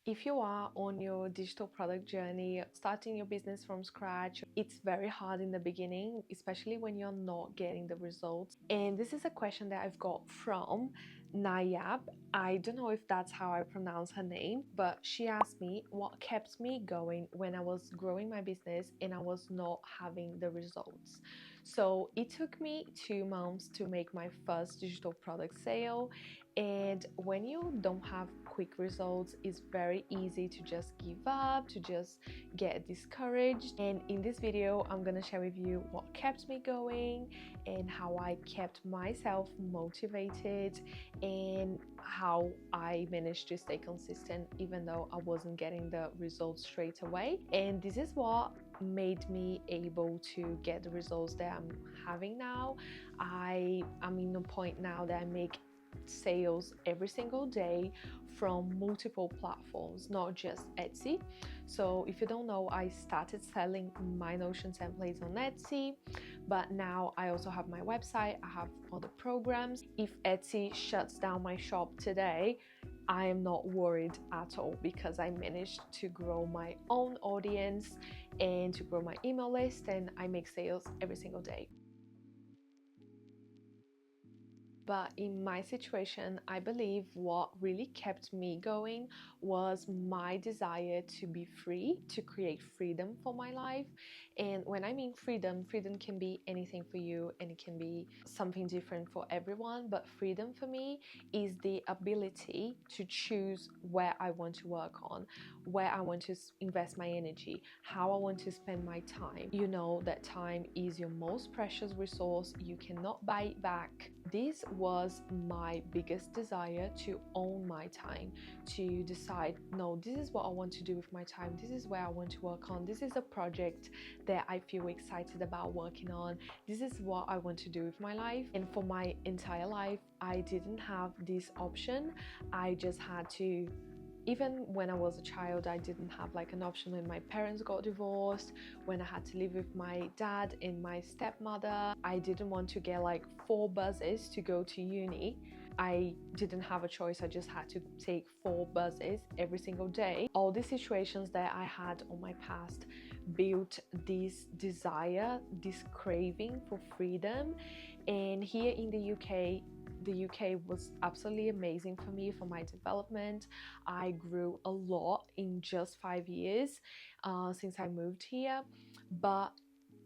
If you are on your digital product journey, starting your business from scratch, it's very hard in the beginning, especially when you're not getting the results. And this is a question that I've got from Nayab. I don't know if that's how I pronounce her name, but she asked me what kept me going when I was growing my business and I was not having the results. So it took me 2 months to make my first digital product sale. And when you don't have quick results, it's very easy to just give up, to just get discouraged. And in this video, I'm gonna share with you what kept me going and how I kept myself motivated and how I managed to stay consistent even though I wasn't getting the results straight away. And this is what made me able to get the results that I'm having now. I'm in a point now that I make sales every single day from multiple platforms, not just Etsy. So if you don't know, I started selling my Notion templates on Etsy, but now I also have my website, I have other programs. If Etsy shuts down my shop today, I am not worried at all because I managed to grow my own audience and to grow my email list, and I make sales every single day. But in my situation, I believe what really kept me going was my desire to be free, to create freedom for my life. And when I mean freedom, freedom can be anything for you and it can be something different for everyone. But freedom for me is the ability to choose where I want to work on, where I want to invest my energy, how I want to spend my time. You know that time is your most precious resource. You cannot buy it back. This was my biggest desire, to own my time, to decide, no, this is what I want to do with my time, this is where I want to work on, this is a project that I feel excited about working on, this is what I want to do with my life. And for my entire life, I didn't have this option. I just had to. Even when I was a child, I didn't have like an option. When my parents got divorced, when I had to live with my dad and my stepmother, I didn't want to get like 4 buses to go to uni. I didn't have a choice. I just had to take 4 buses every single day. All these situations that I had on my past built this desire, this craving for freedom. And here in the UK was absolutely amazing for me, for my development. I grew a lot in just 5 years since I moved here, but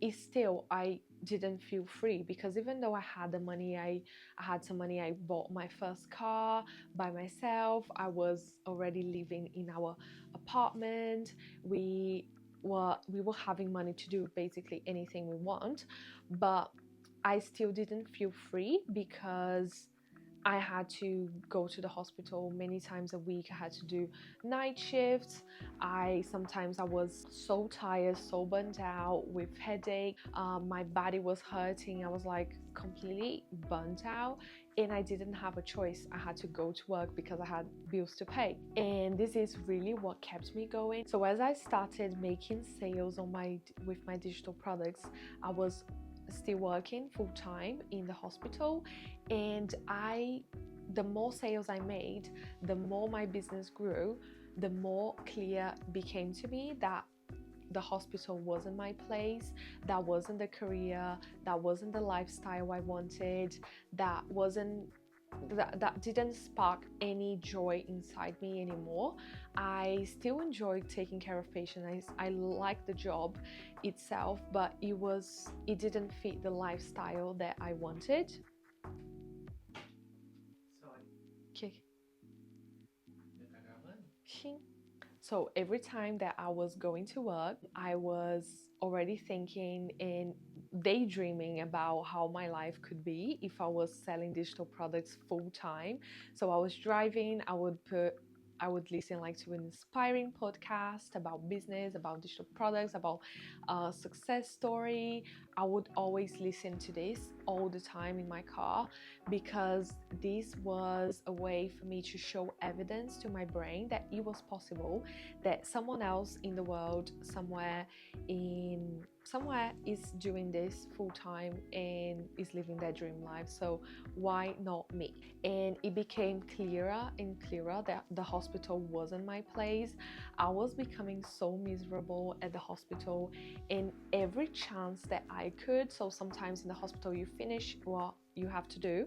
it's still, I didn't feel free because even though I had the money, I had some money, I bought my first car by myself. I was already living in our apartment. We were having money to do basically anything we want, but I still didn't feel free because I had to go to the hospital many times a week. I had to do night shifts. Sometimes I was so tired, so burnt out with headache. My body was hurting. I was like completely burnt out, and I didn't have a choice. I had to go to work because I had bills to pay. And this is really what kept me going. So as I started making sales with my digital products, I was still working full-time in the hospital, and the more sales I made, the more my business grew, the more clear became to me that the hospital wasn't my place, that wasn't the career, that wasn't the lifestyle I wanted, that didn't spark any joy inside me anymore. I still enjoyed taking care of patients. I liked the job itself, but it didn't fit the lifestyle that I wanted. Okay. So every time that I was going to work, I was already thinking and daydreaming about how my life could be if I was selling digital products full time. So I was driving, I would listen like to an inspiring podcast about business, about digital products, about success story. I would always listen to this all the time in my car because this was a way for me to show evidence to my brain that it was possible, that someone else in the world, somewhere in somewhere is doing this full time and is living their dream life, so why not me? And it became clearer and clearer that the hospital wasn't my place. I was becoming so miserable at the hospital, and every chance that I could, so sometimes in the hospital you finish what you have to do,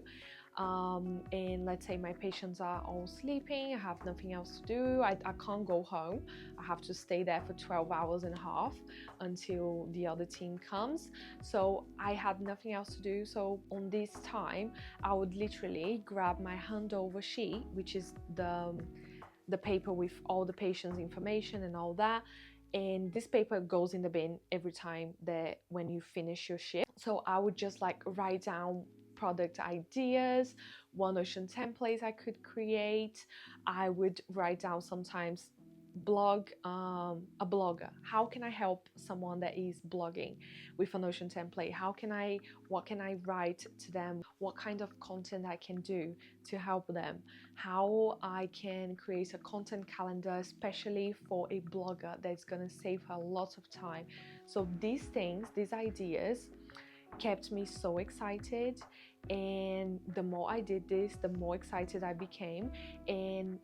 and let's say my patients are all sleeping, I have nothing else to do, I can't go home, I have to stay there for 12 hours and a half until the other team comes. So I had nothing else to do. So on this time, I would literally grab my handover sheet, which is the paper with all the patient's information and all that, and this paper goes in the bin every time that when you finish your shift. So I would just like write down product ideas, one ocean templates I could create. I would write down sometimes a blogger, how can I help someone that is blogging with an ocean template? What can I write to them? What kind of content I can do to help them? How I can create a content calendar, especially for a blogger, that's gonna save her lots of time. So these things, these ideas kept me so excited, and the more I did this, the more excited I became. And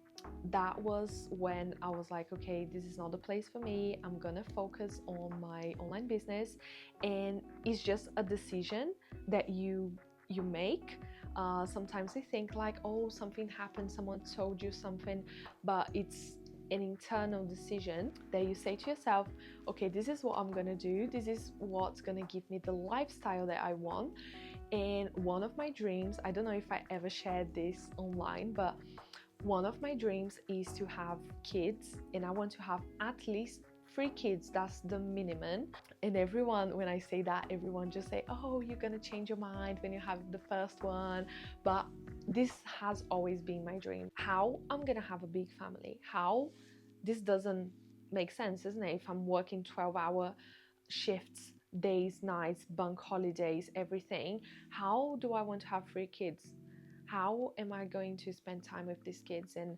that was when I was like, okay, this is not the place for me, I'm gonna focus on my online business. And it's just a decision that you make. Sometimes we think like, oh, something happened, someone told you something, but it's an internal decision that you say to yourself, okay, this is what I'm gonna do, this is what's gonna give me the lifestyle that I want. And one of my dreams, I don't know if I ever shared this online, but one of my dreams is to have kids, and I want to have at least 3 kids. That's the minimum. And everyone, when I say that, everyone just say, oh, you're gonna change your mind when you have the first one. But this has always been my dream. How I'm gonna have a big family? How? This doesn't make sense, isn't it? If I'm working 12-hour shifts, days, nights, bank holidays, everything, how do I want to have 3 kids? How am I going to spend time with these kids and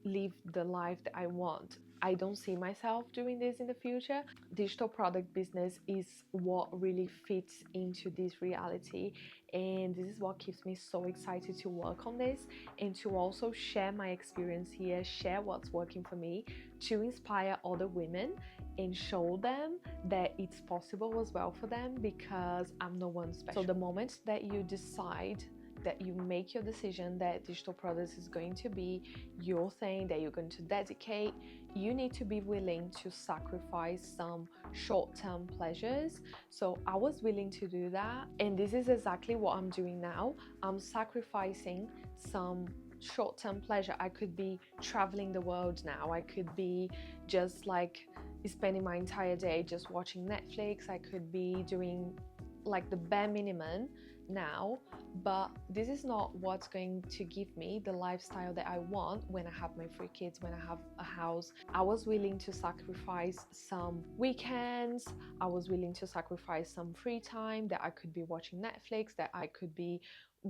live the life that I want? I don't see myself doing this in the future. Digital product business is what really fits into this reality, and this is what keeps me so excited to work on this and to also share my experience here, share what's working for me, to inspire other women and show them that it's possible as well for them, because I'm no one special. So the moment that you decide, that you make your decision that digital products is going to be your thing, that you're going to dedicate, you need to be willing to sacrifice some short-term pleasures. So I was willing to do that, and this is exactly what I'm doing now. I'm sacrificing some short-term pleasure. I could be traveling the world now, I could be just like spending my entire day just watching Netflix, I could be doing like the bare minimum now, but this is not what's going to give me the lifestyle that I want when I have my 3 kids, when I have a house. I was willing to sacrifice some weekends, I was willing to sacrifice some free time that I could be watching Netflix, that I could be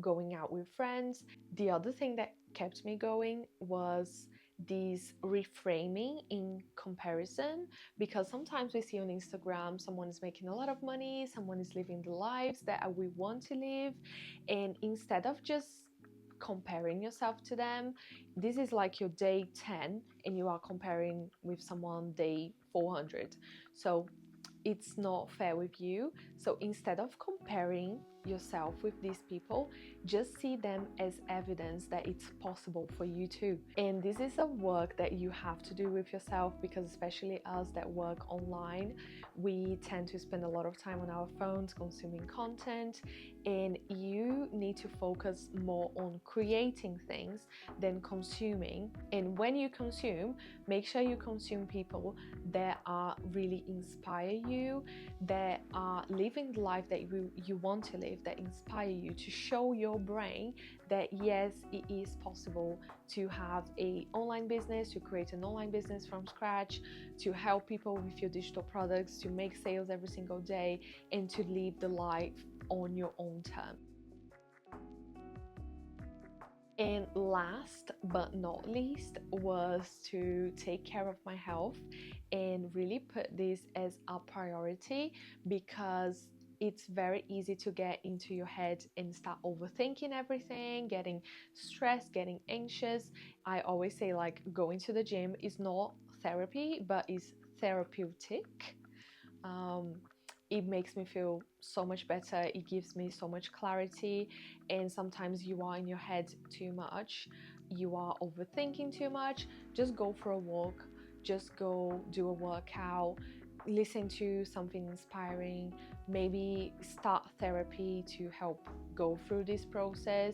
going out with friends. The other thing that kept me going was this reframing in comparison, because sometimes we see on Instagram someone is making a lot of money, someone is living the lives that we want to live, and instead of just comparing yourself to them, this is like your day 10 and you are comparing with someone day 400. So it's not fair with you. So instead of comparing yourself with these people, just see them as evidence that it's possible for you too. And this is a work that you have to do with yourself, because especially us that work online, we tend to spend a lot of time on our phones consuming content, and you need to focus more on creating things than consuming. And when you consume, make sure you consume people that are really inspire you, that are living the life that you want to live, that inspire you, to show your brain that yes, it is possible to have an online business, to create an online business from scratch, to help people with your digital products, to make sales every single day, and to live the life on your own terms. And last but not least was to take care of my health and really put this as a priority, because it's very easy to get into your head and start overthinking everything, getting stressed, getting anxious. I always say, like, going to the gym is not therapy, but is therapeutic. um, it makes me feel so much better, it gives me so much clarity. And sometimes you are in your head too much, you are overthinking too much. Just go for a walk, just go do a workout, listen to something inspiring, maybe start therapy to help go through this process.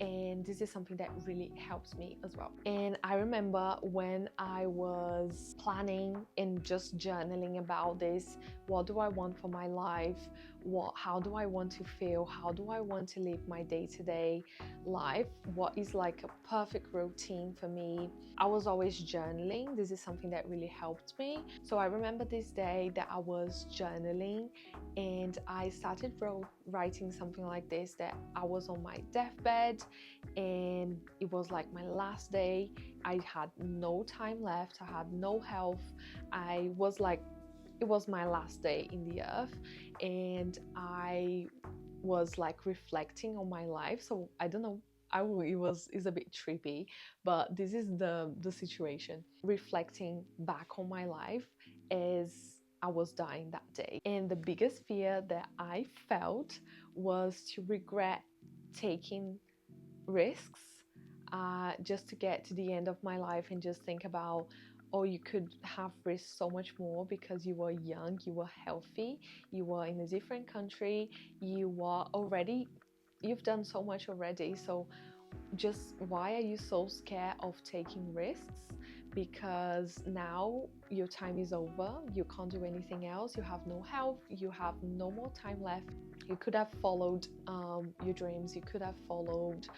And this is something that really helps me as well. And I remember when I was planning and just journaling about this, what do I want for my life, how do I want to feel, how do I want to live my day-to-day life, what is like a perfect routine for me. I was always journaling. This is something that really helped me. So I remember this day that I was journaling and I started writing something like this, that I was on my deathbed and it was like my last day. I had no time left, I had no health. I was like, it was my last day in the earth, and I was like reflecting on my life. So I don't know, it's a bit trippy, but this is the situation. Reflecting back on my life as I was dying that day. And the biggest fear that I felt was to regret taking risks, just to get to the end of my life and just think about, oh, you could have risked so much more because you were young, you were healthy, you were in a different country, you've done so much already. So just why are you so scared of taking risks? Because now your time is over, you can't do anything else, you have no health, you have no more time left. You could have followed your dreams, you could have followed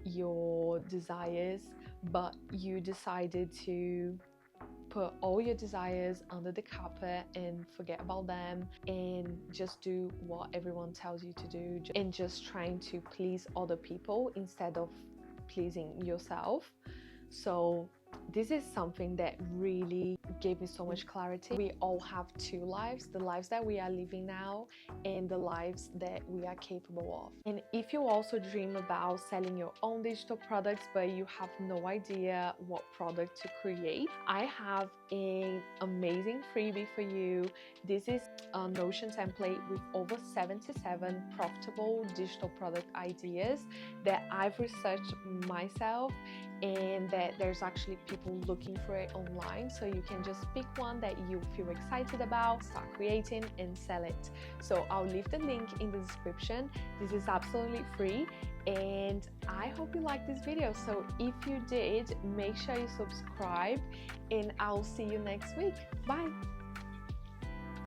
your desires, but you decided to put all your desires under the carpet and forget about them and just do what everyone tells you to do, and just trying to please other people instead of pleasing yourself. So this is something that really gave me so much clarity. We all have two lives, the lives that we are living now and the lives that we are capable of. And if you also dream about selling your own digital products but you have no idea what product to create, I have an amazing freebie for you. This is a Notion template with over 77 profitable digital product ideas that I've researched myself, and that there's actually people looking for it online. So you can just pick one that you feel excited about, start creating and sell it. So I'll leave the link in the description. This is absolutely free and I hope you liked this video. So if you did, make sure you subscribe and I'll see you next week. Bye.